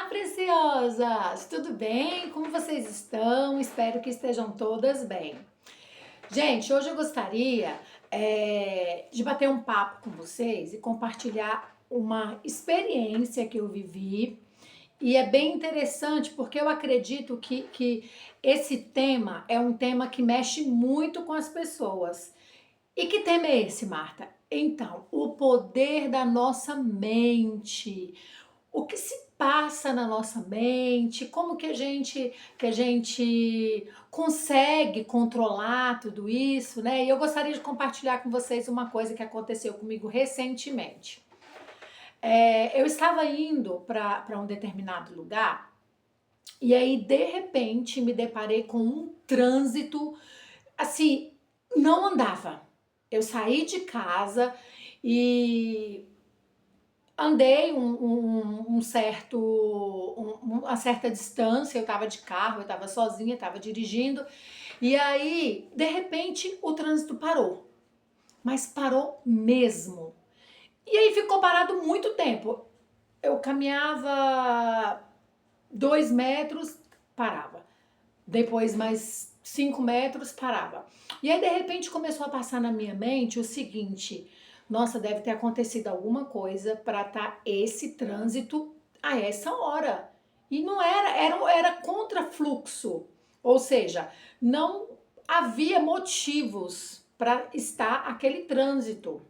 Preciosas! Tudo bem? Como vocês estão? Espero que estejam todas bem. Gente, hoje eu gostaria de bater um papo com vocês e compartilhar uma experiência que eu vivi. E é bem interessante porque eu acredito que esse tema é um tema que mexe muito com as pessoas. E que tema é esse, Marta? Então, o poder da nossa mente. O que se passa na nossa mente, como que a gente consegue controlar tudo isso, né? E eu gostaria de compartilhar com vocês uma coisa que aconteceu comigo recentemente. Eu estava indo para um determinado lugar e aí de repente me deparei com um trânsito assim, não andava. Eu saí de casa e andei uma certa distância, eu estava de carro, eu estava sozinha, estava dirigindo, e aí, de repente, o trânsito parou, mas parou mesmo. E aí ficou parado muito tempo. Eu caminhava 2 metros, parava. Depois mais 5 metros, parava. E aí, de repente, começou a passar na minha mente o seguinte: nossa, deve ter acontecido alguma coisa para estar esse trânsito a essa hora. E não era contrafluxo. Ou seja, não havia motivos para estar aquele trânsito.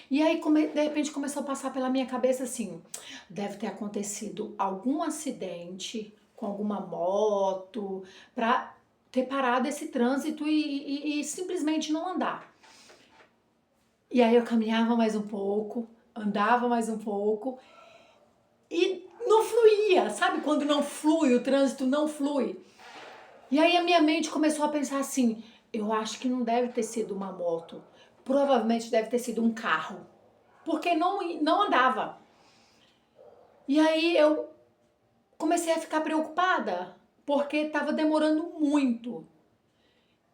E aí, de repente, começou a passar pela minha cabeça assim: deve ter acontecido algum acidente com alguma moto para ter parado esse trânsito e simplesmente não andar. E aí eu caminhava mais um pouco, andava mais um pouco e não fluía, sabe quando não flui, o trânsito não flui? E aí a minha mente começou a pensar assim: eu acho que não deve ter sido uma moto, provavelmente deve ter sido um carro, porque não andava. E aí eu comecei a ficar preocupada, porque estava demorando muito.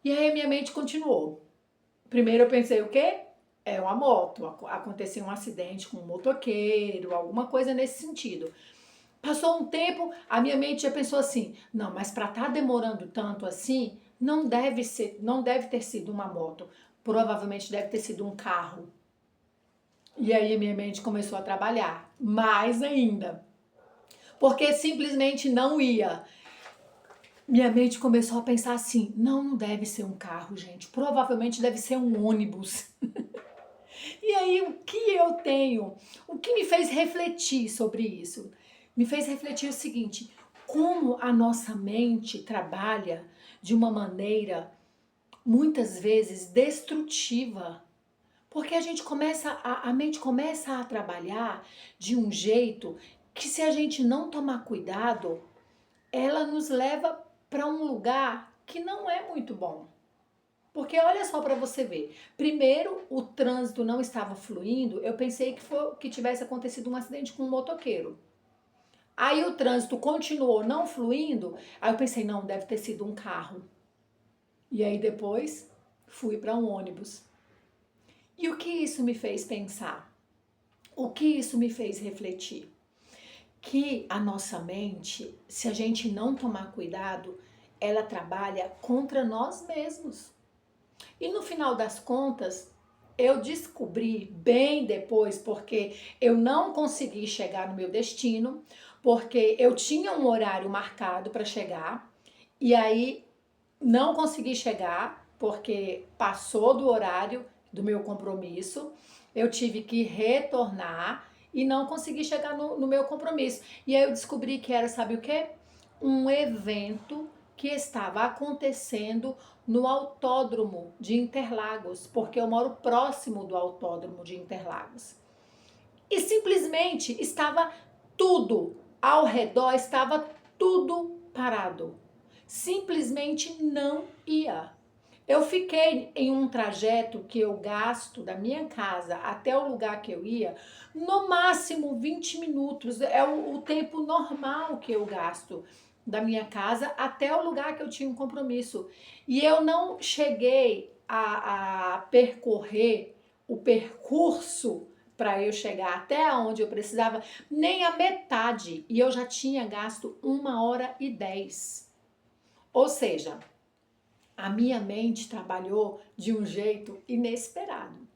E aí a minha mente continuou. Primeiro eu pensei, o quê? É uma moto, aconteceu um acidente com um motoqueiro, alguma coisa nesse sentido. Passou um tempo, a minha mente já pensou assim: não, mas para estar demorando tanto assim, não deve ter sido uma moto, provavelmente deve ter sido um carro. E aí a minha mente começou a trabalhar mais ainda, porque simplesmente não ia. Minha mente começou a pensar assim: não deve ser um carro, gente, provavelmente deve ser um ônibus. E aí o que me fez refletir sobre isso? Me fez refletir o seguinte: como a nossa mente trabalha de uma maneira muitas vezes destrutiva. Porque a mente começa a trabalhar de um jeito que, se a gente não tomar cuidado, ela nos leva para um lugar que não é muito bom. Porque olha só para você ver. Primeiro, o trânsito não estava fluindo, eu pensei que tivesse acontecido um acidente com um motoqueiro. Aí o trânsito continuou não fluindo, aí eu pensei, não, deve ter sido um carro. E aí depois fui para um ônibus. E o que isso me fez pensar? O que isso me fez refletir? Que a nossa mente, se a gente não tomar cuidado, ela trabalha contra nós mesmos. E no final das contas, eu descobri bem depois, porque eu não consegui chegar no meu destino, porque eu tinha um horário marcado para chegar, e aí não consegui chegar, porque passou do horário do meu compromisso, eu tive que retornar e não consegui chegar no meu compromisso. E aí eu descobri que era, sabe o quê? Um evento que estava acontecendo no autódromo de Interlagos, porque eu moro próximo do autódromo de Interlagos. E simplesmente estava tudo ao redor, estava tudo parado. Simplesmente não ia. Eu fiquei em um trajeto que eu gasto da minha casa até o lugar que eu ia, no máximo 20 minutos. É o tempo normal que eu gasto da minha casa até o lugar que eu tinha um compromisso. E eu não cheguei a percorrer o percurso para eu chegar até onde eu precisava, nem a metade, e eu já tinha gasto 1h10. Ou seja, a minha mente trabalhou de um jeito inesperado.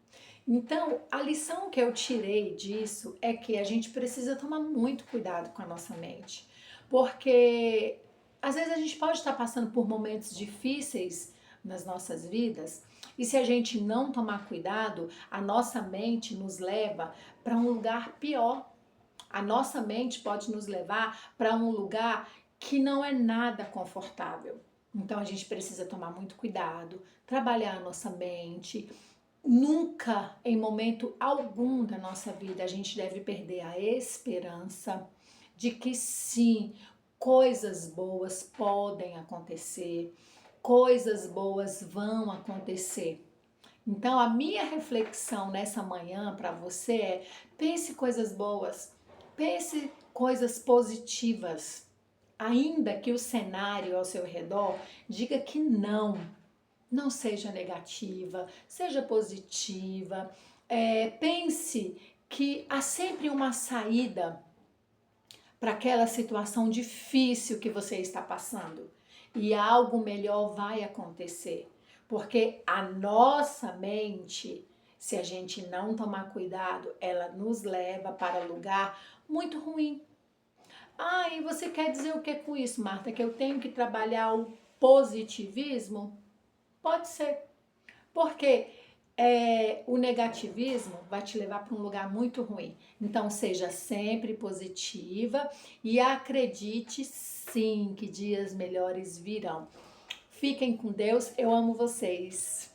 Então, a lição que eu tirei disso é que a gente precisa tomar muito cuidado com a nossa mente, porque às vezes a gente pode estar passando por momentos difíceis nas nossas vidas, e se a gente não tomar cuidado, a nossa mente nos leva para um lugar pior. A nossa mente pode nos levar para um lugar que não é nada confortável. Então a gente precisa tomar muito cuidado, trabalhar a nossa mente. Nunca, em momento algum da nossa vida, a gente deve perder a esperança de que sim, coisas boas podem acontecer, coisas boas vão acontecer. Então, a minha reflexão nessa manhã para você é: pense coisas boas, pense coisas positivas, ainda que o cenário ao seu redor diga que não. Não seja negativa, seja positiva. Pense que há sempre uma saída para aquela situação difícil que você está passando e algo melhor vai acontecer, porque a nossa mente, se a gente não tomar cuidado, ela nos leva para lugar muito ruim. Ah, e você quer dizer o que com isso, Marta? Que eu tenho que trabalhar o positivismo? Pode ser, porque o negativismo vai te levar para um lugar muito ruim. Então, seja sempre positiva e acredite sim que dias melhores virão. Fiquem com Deus, eu amo vocês.